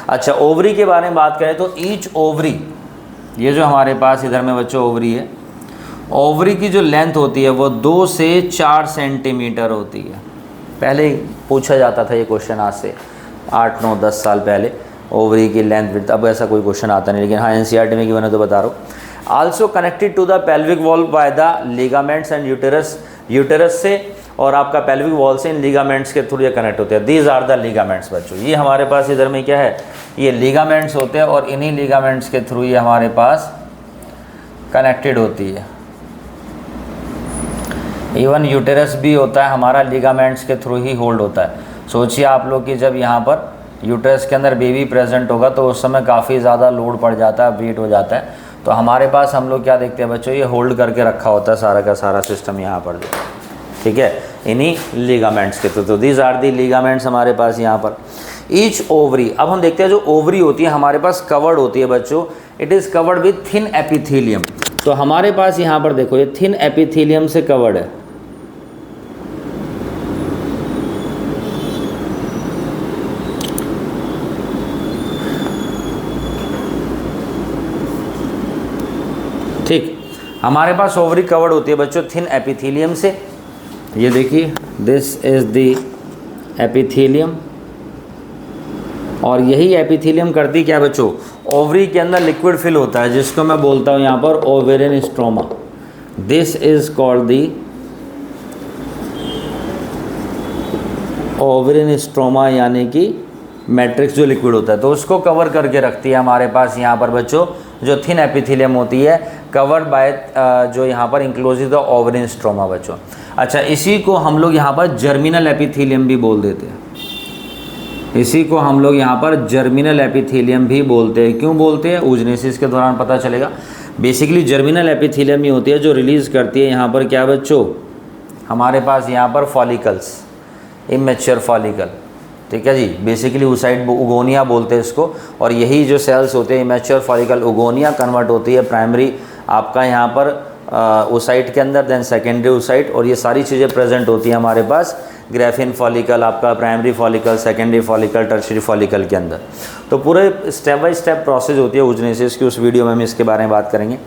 अच्छा, ओवरी के बारे में बात करें तो ईच ओवरी, ये जो हमारे पास इधर में बच्चों ओवरी है, ओवरी की जो लेंथ होती है वो 2 से 4 सेंटीमीटर होती है। पहले पूछा जाता था ये क्वेश्चन, आज से 8, 9, 10 साल पहले, ओवरी की लेंथ विड्थ। अब ऐसा कोई क्वेश्चन आता नहीं, लेकिन हाँ एनसीईआरटी में की मैंने तो बता रहा हूँ। Also connected to the pelvic wall by the ligaments and uterus से और आपका पेल्विक वॉल से इन लिगामेंट्स के थ्रू ये कनेक्ट होते हैं। दीज आर द लिगामेंट्स बच्चों। ये हमारे पास इधर में क्या है, ये लिगामेंट्स होते हैं और इन्हीं लिगामेंट्स के थ्रू ये हमारे पास कनेक्टेड होती है। इवन यूटेरस भी होता है हमारा लिगामेंट्स के थ्रू ही होल्ड होता है। सोचिए आप लोग कि जब यहाँ पर यूटेरस के अंदर बेबी प्रेजेंट होगा तो उस समय काफ़ी ज़्यादा लोड पड़ जाता है, वेट हो जाता है, तो हमारे पास हम लोग क्या देखते हैं बच्चों, ये होल्ड करके रखा होता है सारा का सारा सिस्टम यहाँ पर जो, ठीक है, इन्हीं लिगामेंट्स के थ्रू। तो दीज आर दी लिगामेंट्स हमारे पास यहाँ पर। ईच ओवरी, अब हम देखते हैं जो ओवरी होती है हमारे पास कवर्ड होती है बच्चों, it is covered with thin epithelium. तो हमारे पास यहाँ पर देखो ये थिन एपिथेलियम से कवर्ड है। ठीक, हमारे पास ओवरी कवर्ड होती है बच्चों थिन एपिथेलियम से। ये देखिए दिस इज द एपिथेलियम, और यही एपिथेलियम करती क्या बच्चों, ओवरी के अंदर लिक्विड फिल होता है जिसको मैं बोलता हूँ यहाँ पर ovarian stroma. This is called the ovarian stroma, यानी कि मैट्रिक्स जो लिक्विड होता है, तो उसको कवर करके रखती है हमारे पास यहाँ पर बच्चों जो थिन एपिथेलियम होती है, कवर्ड बाय जो यहाँ पर इंक्लोजिव द ओवेरियन स्ट्रोमा बच्चों। अच्छा, इसी को हम लोग यहाँ पर जर्मिनल एपिथेलियम भी बोल देते हैं। इसी को हम लोग यहाँ पर जर्मिनल एपिथेलियम भी बोलते हैं। क्यों बोलते हैं, oogenesis के दौरान पता चलेगा। बेसिकली जर्मिनल एपिथेलियम ही होती है जो रिलीज़ करती है यहाँ पर क्या बच्चों, हमारे पास यहाँ पर फॉलिकल्स, इमेच्योर फॉलिकल, ठीक है जी। बेसिकली oocyte उगोनिया बोलते हैं इसको, और यही जो सेल्स होते हैं इमेच्योर फॉलिकल उगोनिया कन्वर्ट होती है प्राइमरी आपका यहाँ पर oocyte के अंदर, देन सेकेंडरी oocyte, और ये सारी चीज़ें प्रेजेंट होती हैं हमारे पास ग्रेफिन फॉलिकल, आपका primary follicle, secondary follicle, tertiary follicle के अंदर। तो पूरे स्टेप बाय स्टेप प्रोसेस होती है oogenesis की, उस वीडियो में हम इसके बारे में बात करेंगे।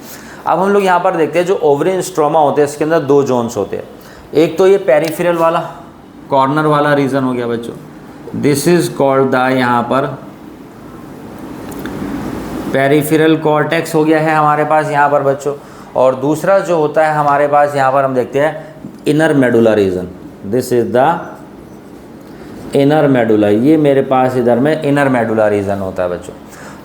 अब हम लोग यहाँ पर देखते हैं जो ओवेरियन स्ट्रोमा होते हैं इसके अंदर दो जोन्स होते हैं। एक तो ये पेरिफेरल वाला कॉर्नर वाला रीजन हो गया बच्चों, दिस इज कॉल्ड द यहाँ पर पेरिफेरल कॉर्टेक्स हो गया है हमारे पास यहाँ पर बच्चों। और दूसरा जो होता है हमारे पास यहाँ पर हम देखते हैं inner medulla reason, this is the inner medulla, ये मेरे पास इधर में इनर मेडुला रीजन होता है बच्चों।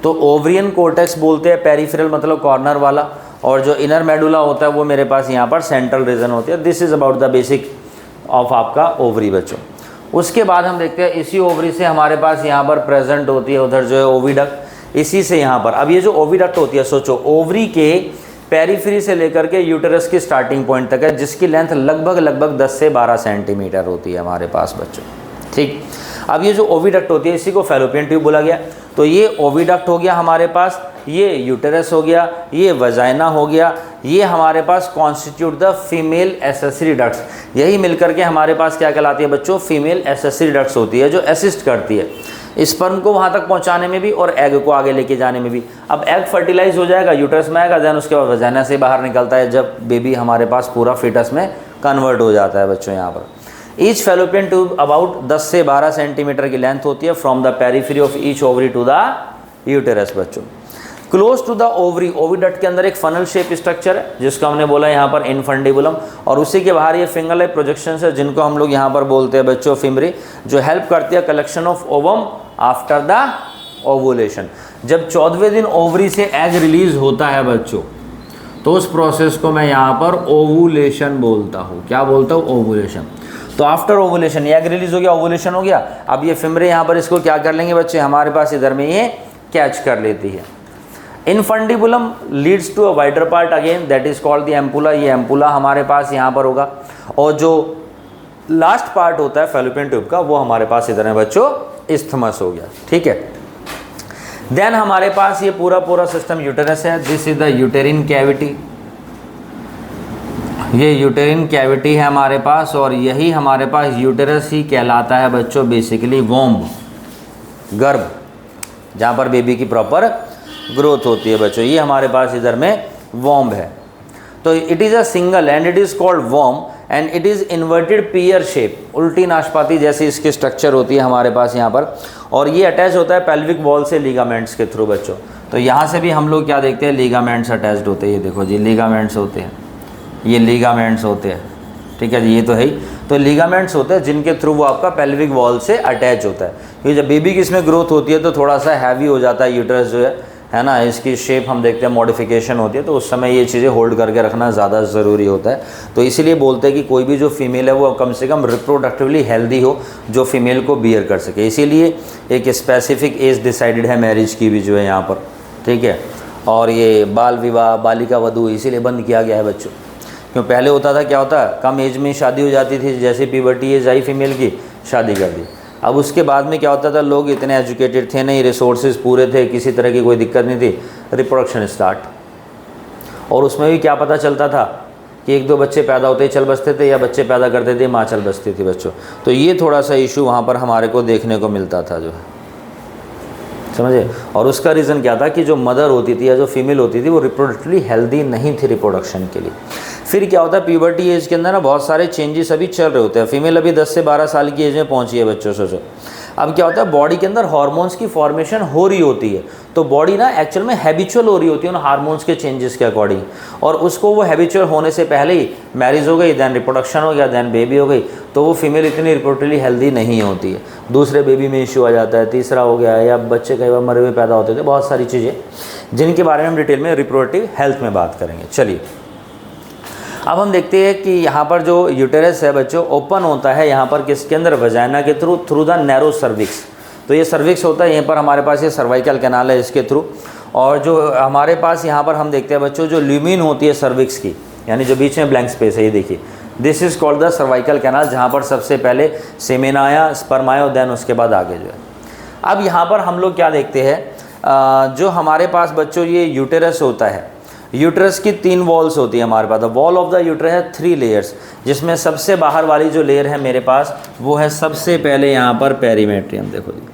तो ओवरियन कॉर्टेक्स बोलते हैं पेरिफेरल मतलब कॉर्नर वाला, और जो इनर मेडुला होता है वो मेरे पास यहाँ पर सेंट्रल रीजन होती है। This is about the basic of आपका ओवरी बच्चों। उसके बाद हम देखते हैं इसी ओवरी से हमारे पास यहाँ पर प्रेजेंट होती है उधर जो है ओविडक्ट, इसी से यहाँ पर। अब ये जो ओविडक्ट होती है, सोचो ओवरी के पेरिफेरी से लेकर के यूटेरस की स्टार्टिंग पॉइंट तक है, जिसकी लेंथ लगभग 10 से 12 सेंटीमीटर होती है हमारे पास बच्चों, ठीक। अब ये जो ओविडक्ट होती है इसी को फैलोपियन ट्यूब बोला गया। तो ये ओविडक्ट हो गया हमारे पास, ये यूटेरस हो गया, ये वजाइना हो गया, ये हमारे पास constitute the female accessory ducts. यही मिलकर के हमारे पास क्या कहलाती है बच्चों, फीमेल एसेसरी डक्ट्स होती है, जो असिस्ट करती है स्पर्म को वहाँ तक पहुँचाने में भी और एग को आगे लेके जाने में भी। अब एग फर्टिलाइज हो जाएगा, यूटेरस में आएगा, देन उसके बाद वजाइना से बाहर निकलता है जब बेबी हमारे पास पूरा फीटस में कन्वर्ट हो जाता है बच्चों यहाँ पर। ईच फैलोपियन ट्यूब अबाउट 10 से 12 सेंटीमीटर की लेंथ होती है from the periphery of each ovary to the uterus बच्चों। Close to the ovary, oviduct के अंदर एक फनल शेप स्ट्रक्चर है जिसको हमने बोला यहाँ पर इनफंडिबुलम, और उसी के बाहर ये फिंगर लाइक प्रोजेक्शन है जिनको हम लोग यहाँ पर बोलते हैं बच्चों फिमरी, जो हेल्प करती है collection of ovum after the ovulation. जब 14वें दिन ओवरी से एग रिलीज होता है बच्चों, तो उस प्रोसेस को मैं यहाँ पर ओवुलेशन बोलता हूँ। क्या बोलता हूँ, ओवुलेशन। तो आफ्टर ओवुलेशन एग रिलीज हो गया, ओवुलेशन हो गया। अब ये फिमरे यहाँ पर इसको क्या कर लेंगे बच्चे, हमारे पास इधर में ये कैच कर लेती है। Infundibulum leads to a wider part again, that is called the ampulla. ये एम्पुला हमारे पास यहाँ पर होगा, और जो लास्ट पार्ट होता है फैलोपियन ट्यूब का वो हमारे पास इधर है बच्चों, इस्थमस हो गया, ठीक है। देन हमारे पास ये पूरा सिस्टम यूटेरस है। दिस इज द यूटेरिन कैविटी, ये यूटेरिन कैविटी है हमारे पास, और यही हमारे पास यूटेरस ही कहलाता है बच्चों बेसिकली वोम्ब, गर्भ, जहाँ पर बेबी की प्रॉपर ग्रोथ होती है बच्चों। ये हमारे पास इधर में वोम्ब है। तो it is a single and it is called womb and it is inverted peer shape, उल्टी नाशपाती जैसी इसकी स्ट्रक्चर होती है हमारे पास यहाँ पर, और ये अटैच होता है पेल्विक वॉल से लिगामेंट्स के थ्रू बच्चों। तो यहाँ से भी हम लोग क्या देखते हैं, लीगामेंट्स अटैच्ड होते हैं। ये देखो जी, लीगामेंट्स होते हैं, ये लीगामेंट्स होते हैं, ठीक है जी, ये तो है ही। तो लीगामेंट्स होते हैं जिनके थ्रू वो आपका पेल्विक वॉल से अटैच होता है, क्योंकि जब बेबी की इसमें ग्रोथ होती है तो थोड़ा सा हैवी हो जाता है यूट्रस जो है ना, इसकी शेप हम देखते हैं मॉडिफिकेशन होती है, तो उस समय ये चीज़ें होल्ड करके रखना ज़्यादा ज़रूरी होता है। तो इसीलिए बोलते हैं कि कोई भी जो फीमेल है वो कम से कम रिप्रोडक्टिवली हेल्दी हो, जो फीमेल को बियर कर सके। इसीलिए एक स्पेसिफिक एज डिसाइडेड है मैरिज की भी जो है यहाँ पर, ठीक है। और ये बाल विवाह, बालिका वधू इसीलिए बंद किया गया है बच्चों, क्यों पहले होता था क्या होता है, कम एज में शादी हो जाती थी, जैसे प्यूबर्टी एज आई फीमेल की शादी कर दी। अब उसके बाद में क्या होता था, लोग इतने एजुकेटेड थे नहीं, रिसोर्सेज पूरे थे, किसी तरह की कोई दिक्कत नहीं थी, रिप्रोडक्शन स्टार्ट। और उसमें भी क्या पता चलता था कि एक दो बच्चे पैदा होते ही चल बसते थे, या बच्चे पैदा करते थे माँ चल बसती थी बच्चों। तो ये थोड़ा सा इशू वहाँ पर हमारे को देखने को मिलता था जो है, समझे। और उसका रीज़न क्या था कि जो मदर होती थी या जो फीमेल होती थी वो रिप्रोडक्टिवली हेल्दी नहीं थी रिप्रोडक्शन के लिए। फिर क्या होता है, प्यूबर्टी एज के अंदर ना बहुत सारे चेंजेस अभी चल रहे होते हैं। फीमेल अभी 10 से 12 साल की एज में पहुंची है बच्चों, सोचो। अब क्या होता है, बॉडी के अंदर हार्मोन्स की फॉर्मेशन हो रही होती है, तो बॉडी ना एक्चुअल में हैबिचुअल हो रही होती है उन हार्मोन्स के चेंजेस के अकॉर्डिंग। और उसको वो हैबिचुअल होने से पहले ही मैरिज हो गई, दैन रिप्रोडक्शन हो गया, दैन बेबी हो गई, तो वो फीमेल इतनी रिप्रोडक्टिवली हेल्दी नहीं होती है। दूसरे बेबी में इशू आ जाता है, तीसरा हो गया, या बच्चे कई बार मरे हुए पैदा होते थे, बहुत सारी चीज़ें जिनके बारे में हम डिटेल में रिप्रोडक्टिव हेल्थ में बात करेंगे। चलिए अब हम देखते हैं कि यहाँ पर जो यूटेरस है बच्चों ओपन होता है यहाँ पर किसके अंदर, वजाइना के थ्रू द नैरो सर्विक्स। तो ये सर्विक्स होता है, यहीं पर हमारे पास ये सर्वाइकल कैनाल है इसके थ्रू। और जो हमारे पास यहाँ पर हम देखते हैं बच्चों, जो ल्यूमिन होती है सर्विक्स की, यानी जो बीच में ब्लैंक स्पेस है, ये देखिए, this is called the cervical canal, जहाँ पर सबसे पहले सेमेन आया, स्पर्म आया, देन उसके बाद आगे जो है। अब यहाँ पर हम लोग क्या देखते हैं, जो हमारे पास बच्चों ये यूटेरस होता है, यूट्रस की 3 वॉल्स होती है हमारे पास। वॉल ऑफ द यूट्रस है 3 लेयर्स, जिसमें सबसे बाहर वाली जो लेयर है मेरे पास वो है सबसे पहले यहाँ पर पेरीमेट्रियम। देखो जी,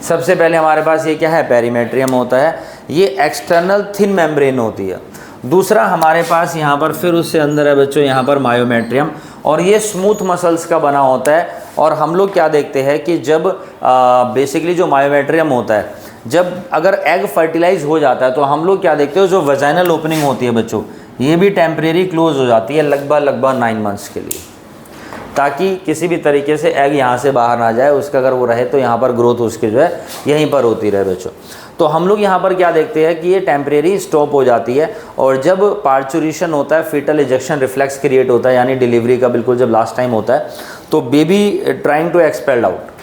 सबसे पहले हमारे पास ये क्या है, पेरीमेट्रियम होता है, ये एक्सटर्नल थिन मेम्ब्रेन होती है। दूसरा हमारे पास यहाँ पर फिर उससे अंदर है बच्चों यहाँ पर मायोमेट्रियम, और ये स्मूथ मसल्स का बना होता है। और हम लोग क्या देखते हैं कि जब बेसिकली जो मायोमेट्रियम होता है, जब अगर एग फर्टिलाइज हो जाता है तो हम लोग क्या देखते हो, जो वजाइनल ओपनिंग होती है बच्चों, ये भी टेम्परेरी क्लोज हो जाती है लगभग 9 मंथ्स के लिए, ताकि किसी भी तरीके से एग यहाँ से बाहर ना जाए। उसका अगर वो रहे तो यहाँ पर ग्रोथ उसकी जो है यहीं पर होती रहे बच्चों। तो हम लोग यहाँ पर क्या देखते हैं कि ये टेम्परेरी स्टॉप हो जाती है, और जब पार्चुरेशन होता है, फीटल इजेक्शन रिफ्लेक्स क्रिएट होता है, यानी डिलीवरी का बिल्कुल जब लास्ट टाइम होता है, तो baby trying to expelled out,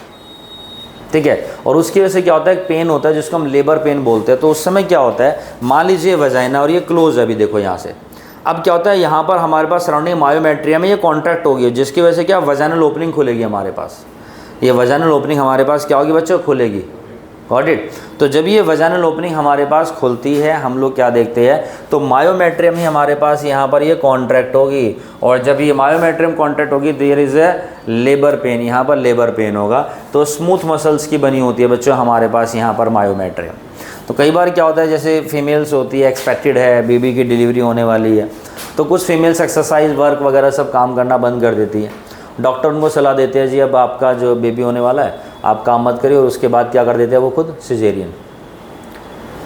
ठीक है। और उसकी वजह से क्या होता है, एक पेन होता है जिसको हम लेबर पेन बोलते हैं। तो उस समय क्या होता है, मान लीजिए वजाइना और ये क्लोज है, अभी देखो यहाँ से। अब क्या होता है, यहाँ पर हमारे पास सराउंडिंग मायोमेट्रियम में ये कॉन्ट्रैक्ट होगी, जिसकी वजह से क्या वजाइनल ओपनिंग खुलेगी हमारे पास। ये वजाइनल ओपनिंग हमारे पास क्या होगी बच्चों, खुलेगी। Got it. तो जब ये वजाइनल ओपनिंग हमारे पास खुलती है, हम लोग क्या देखते हैं, तो मायोमेट्रियम ही हमारे पास यहाँ पर ये कॉन्ट्रैक्ट होगी, और जब ये मायोमेट्रियम कॉन्ट्रैक्ट होगी there is a labour pain, यहाँ पर लेबर पेन होगा। तो स्मूथ मसल्स की बनी होती है बच्चों हमारे पास यहाँ पर मायोमेट्रियम। तो कई बार क्या होता है, जैसे फीमेल्स होती है, एक्सपेक्टेड है बेबी की डिलीवरी होने वाली है, तो कुछ फीमेल्स एक्सरसाइज वर्क वगैरह सब काम करना बंद कर देती है। डॉक्टर उनको सलाह देते हैं, जी अब आपका जो बेबी होने वाला है आप काम मत करिए, और उसके बाद क्या कर देते हैं वो खुद सिजेरियन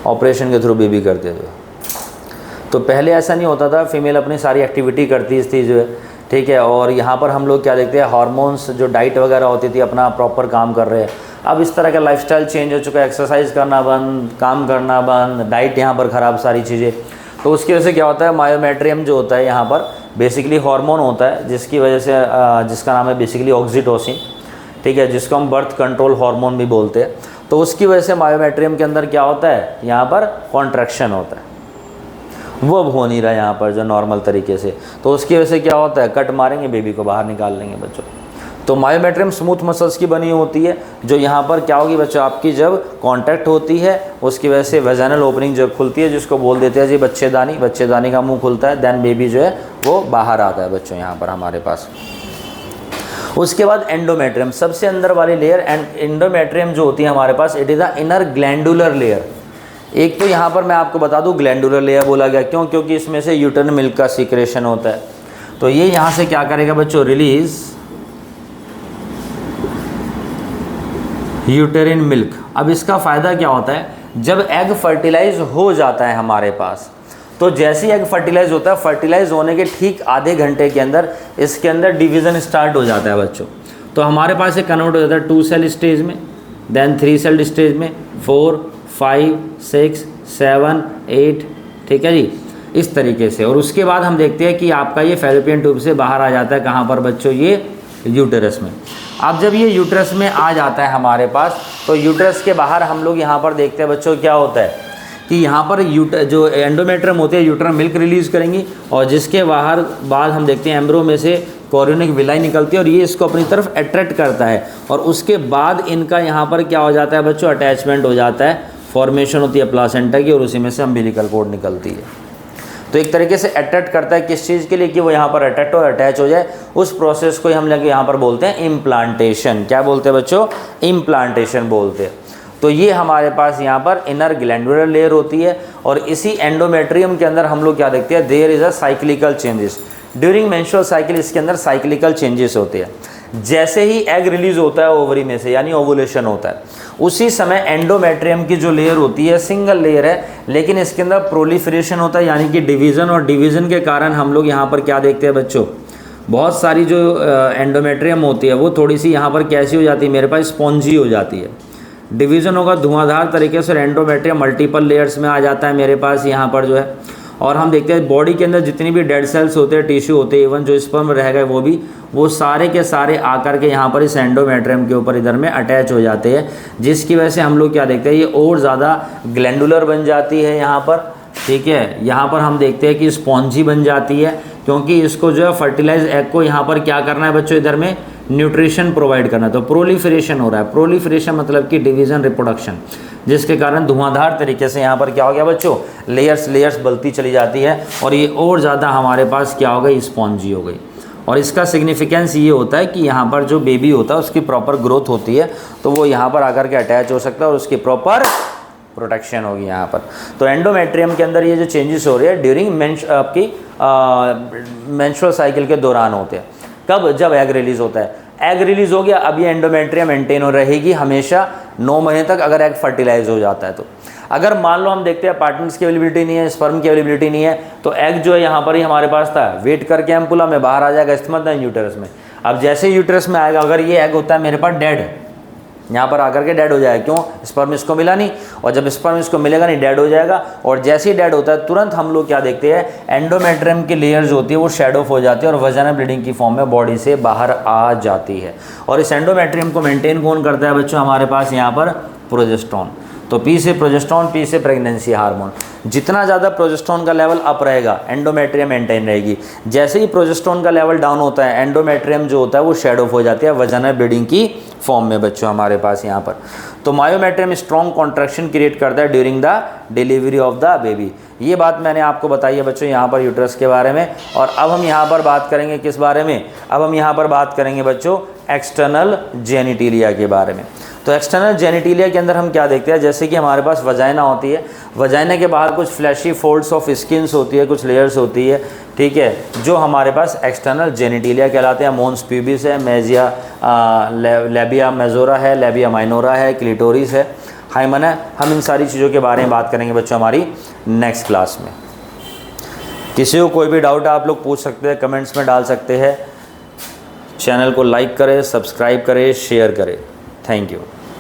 ऑपरेशन के थ्रू बेबी करते थे। तो पहले ऐसा नहीं होता था, फीमेल अपनी सारी एक्टिविटी करती थी जो है, ठीक है। और यहाँ पर हम लोग क्या देखते हैं, हार्मोन्स जो डाइट वगैरह होती थी अपना प्रॉपर काम कर रहे हैं। अब इस तरह का लाइफस्टाइल चेंज हो चुका है, एक्सरसाइज करना बंद, काम करना बंद, डाइट यहाँ पर ख़राब, सारी चीज़ें। तो उसकी वजह से क्या होता है, मायोमेट्रियम जो होता है यहाँ पर बेसिकली हार्मोन होता है, जिसकी वजह से जिसका नाम है बेसिकली ऑक्सीटोसिन, ठीक है, जिसको हम बर्थ कंट्रोल हार्मोन भी बोलते हैं। तो उसकी वजह से मायोमेट्रियम के अंदर क्या होता है, यहाँ पर कॉन्ट्रैक्शन होता है, वो अब हो नहीं रहा यहाँ पर जो नॉर्मल तरीके से। तो उसकी वजह से क्या होता है, कट मारेंगे, बेबी को बाहर निकाल लेंगे बच्चों। तो मायोमेट्रियम स्मूथ मसल्स की बनी होती है, जो यहाँ पर क्या होगी बच्चों, आपकी जब कांटेक्ट होती है उसकी वजह से वेजाइनल ओपनिंग जब खुलती है, जिसको बोल देते हैं जी बच्चेदानी, बच्चेदानी का मुंह खुलता है, देन बेबी जो है वो बाहर आता है बच्चों यहाँ पर हमारे पास। उसके बाद एंडोमेट्रियम, सबसे अंदर वाली लेयर। एंड एंडोमेट्रियम जो होती है हमारे पास, it is the inner glandular layer. एक तो यहाँ पर मैं आपको बता दूँ ग्लैंडुलर लेयर बोला गया क्यों, क्योंकि इसमें से यूटर्न मिल्क का सीक्रेशन होता है। तो ये यहाँ से क्या करेगा बच्चों, रिलीज यूटेरिन मिल्क। अब इसका फ़ायदा क्या होता है, जब एग फर्टिलाइज हो जाता है हमारे पास, तो जैसे ही एग फर्टिलाइज होता है, फर्टिलाइज होने के ठीक आधे घंटे के अंदर इसके अंदर डिवीज़न स्टार्ट हो जाता है बच्चों। तो हमारे पास ये कन्वर्ट हो जाता है 2 सेल स्टेज में, देन 3 सेल स्टेज में, 4, 5, 6, 7, 8, ठीक है जी, इस तरीके से। और उसके बाद हम देखते हैं कि आपका ये फैलोपियन ट्यूब से बाहर आ जाता है कहाँ पर बच्चों, ये यूटेरस में। अब जब ये यूटेरस में आ जाता है हमारे पास, तो यूटेरस के बाहर हम लोग यहाँ पर देखते हैं बच्चों क्या होता है कि यहाँ पर जो एंडोमेट्रियम होते हैं यूटेरम मिल्क रिलीज़ करेंगी, और जिसके बाहर बाद हम देखते हैं एम्ब्रो में से कोरियोनिक विलाई निकलती है और ये इसको अपनी तरफ अट्रैक्ट करता है, और उसके बाद इनका यहाँ पर क्या हो जाता है बच्चों, अटैचमेंट हो जाता है, फॉर्मेशन होती है प्लासेंटा की, और उसी में से अम्बिलिकल कॉर्ड निकलती है। तो एक तरीके से अट्रैक्ट करता है किस चीज़ के लिए, कि वो यहाँ पर अट्रैक्ट और अटैच हो जाए। उस प्रोसेस को हम लोग यहाँ पर बोलते हैं इम्प्लांटेशन। क्या बोलते हैं बच्चों, इम्प्लांटेशन बोलते हैं। तो ये हमारे पास यहाँ पर इनर ग्लैंडुलर लेयर होती है, और इसी एंडोमेट्रियम के अंदर हम लोग क्या देखते हैं, there is a cyclical changes during menstrual cycle. इसके अंदर साइक्लिकल चेंजेस होते हैं। जैसे ही एग रिलीज होता है ओवरी में से, यानी ओवुलेशन होता है, उसी समय एंडोमेट्रियम की जो लेयर होती है सिंगल लेयर है, लेकिन इसके अंदर प्रोलिफरेशन होता है, यानी कि डिवीज़न, और डिवीज़न के कारण हम लोग यहाँ पर क्या देखते हैं बच्चों, बहुत सारी जो एंडोमेट्रियम होती है वो थोड़ी सी यहाँ पर कैसी हो जाती है, मेरे पास स्पॉन्जी हो जाती है। डिवीज़न होगा धुआंधार तरीके से, एंडोमेट्रियम मल्टीपल लेयर्स में आ जाता है मेरे पास यहाँ पर जो है। और हम देखते हैं बॉडी के अंदर जितनी भी डेड सेल्स होते हैं, टिश्यू होते हैं, इवन जो स्पर्म रह गए वो सारे के सारे आकर के यहाँ पर इस एंडोमेट्रियम के ऊपर इधर में अटैच हो जाते हैं, जिसकी वजह से हम लोग क्या देखते हैं, ये और ज़्यादा ग्लैंडुलर बन जाती है यहाँ पर, ठीक है। यहाँ पर हम देखते हैं कि स्पॉन्जी बन जाती है, क्योंकि इसको जो है फर्टिलाइज एग को यहाँ पर क्या करना है बच्चों, इधर में न्यूट्रिशन प्रोवाइड करना है। तो प्रोलिफरेशन हो रहा है। प्रोलिफरेशन मतलब कि डिवीज़न, रिप्रोडक्शन, जिसके कारण धुआंधार तरीके से यहाँ पर क्या हो गया बच्चों, लेयर्स बढ़ती चली जाती है, और ये और ज़्यादा हमारे पास क्या हो गई, स्पॉन्जी हो गई। और इसका सिग्निफिकेंस ये होता है कि यहाँ पर जो बेबी होता है उसकी प्रॉपर ग्रोथ होती है, तो वो यहाँ पर आकर के अटैच हो सकता है और उसकी प्रॉपर प्रोटेक्शन होगी यहाँ पर। तो एंडोमेट्रियम के अंदर ये जो चेंजेस हो रहे हैं ड्यूरिंग आपकी मेंस्ट्रुअल साइकिल के दौरान होते हैं। कब, जब एग रिलीज़ होता है। एग रिलीज़ हो गया, अब ये एंडोमेट्रियम मेंटेन हो रहेगी हमेशा 9 महीने तक, अगर एग फर्टिलाइज हो जाता है तो। अगर मान लो हम देखते हैं पार्टनर्स की अवेलेबिलिटी नहीं है, स्पर्म की अवेलेबिलिटी नहीं है, तो एग जो है यहाँ पर ही हमारे पास था, वेट करके एम्पुला में बाहर आ जाएगा, इस्तेमाल यूटेरस में। अब जैसे यूटेरस में आएगा, अगर ये एग होता है मेरे पास डेड, यहाँ पर आकर के डेड हो जाएगा। क्यों, स्पर्म इसको मिला नहीं, और जब स्पर्म इसको मिलेगा नहीं, डेड हो जाएगा। और जैसे ही डेड होता है तुरंत हम लोग क्या देखते हैं, एंडोमेट्रियम की लेयर्स होती है वो शेड ऑफ हो जाती है, और वजाइनल ब्लीडिंग की फॉर्म में बॉडी से बाहर आ जाती है। और इस एंडोमेट्रियम को मेंटेन कौन करता है बच्चों, हमारे पास यहाँ पर प्रोजेस्टेरोन। तो पी से प्रोजेस्टेरोन, पी से प्रेगनेंसी हार्मोन। जितना ज़्यादा प्रोजेस्टेरोन का लेवल अप रहेगा, एंडोमेट्रियम मेंटेन रहेगी। जैसे ही प्रोजेस्टेरोन का लेवल डाउन होता है, एंडोमेट्रियम जो होता है वो शेड ऑफ हो जाती है वजाइनल ब्लीडिंग की फॉर्म में बच्चों हमारे पास यहाँ पर। तो मायोमेट्रियम स्ट्रॉन्ग कॉन्ट्रैक्शन क्रिएट करता है during the delivery of the baby. ये बात मैंने आपको बताई है बच्चों यहाँ पर यूट्रस के बारे में। और अब हम यहाँ पर बात करेंगे किस बारे में, अब हम यहाँ पर बात करेंगे बच्चों एक्सटर्नल जेनिटिलिया के बारे में। तो एक्सटर्नल जेनिटिलिया के अंदर हम क्या देखते हैं, जैसे कि हमारे पास वजाइना होती है, वजाइना के बाहर कुछ फ्लैशी फोल्ड्स ऑफ स्किन्स होती है, कुछ लेयर्स होती है, ठीक है, जो हमारे पास एक्सटर्नल जेनिटिलिया कहलाते हैं। मोन्स प्यूबिस है, मेजिया लेबिया मेजोरा है, लेबिया माइनोरा है, क्लिटोरिस है, हाइमन है। हम इन सारी चीज़ों के बारे में बात करेंगे बच्चों हमारी नेक्स्ट क्लास में। किसी को कोई भी डाउट आप लोग पूछ सकते हैं, कमेंट्स में डाल सकते हैं। चैनल को लाइक करें, सब्सक्राइब करें, शेयर करें। Thank you.